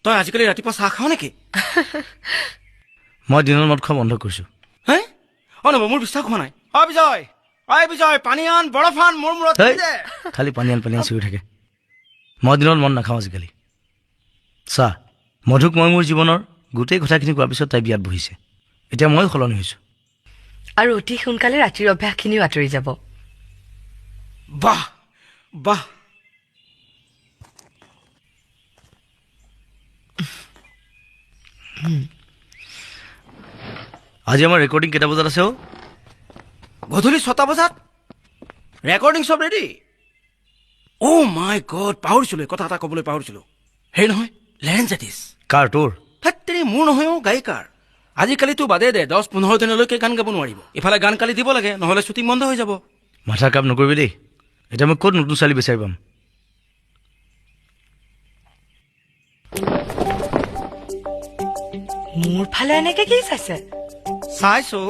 তই আজিকালি ৰাতিপুৱা চাহ খাৱ নেকি? মই দিনৰ মদ খোৱা বন্ধ কৰিছোঁ। হে নব মোৰ বিশ্বাস হোৱা নাই। বিজয় পানী আন বৰফ আন মোৰ মূৰত খালি পানী আন চিঞৰি থাকে। মই দিনত মদ নাখাওঁ আজিকালি। চা মধুক মই মোৰ জীৱনৰ গোটেই কথাখিনি কোৱাৰ পিছত তাই বিয়াত বহিছে। এতিয়া মই সলনি হৈছোঁ। আৰু অতি সোনকালে ৰাতিৰ অভ্যাসখিনিও আঁতৰি যাব। বাহ বাহ আজি আমাৰ ৰেকৰ্ডিং কেইটা বজাত আছে? গধূলি 6টা বজাত ৰেকৰ্ডিং চব ৰেডি। অ' মাই গড, পাহৰিছিলোঁ, কথা এটা ক'বলৈ পাহৰিছিলোঁ। হেৰি নহয়, লেৰেঞ্জাইটিছ। কাৰ তোৰ? হেত্তেৰি মোৰ নহয় অ', গায়িকাৰ। আজিকালিতো বাদে দে, 10-15 দিনলৈকে গান গাব নোৱাৰিব। ইফালে গান কালি দিব লাগে, নহ'লে শ্বুটিং বন্ধ হৈ যাব। মাথা কাপ নকৰিবি দেই। এতিয়া মই ক'ত নতুন ছোৱালী বিচাৰি পাম? মোৰ ফালে এনেকে কি চাইছে? চাইছো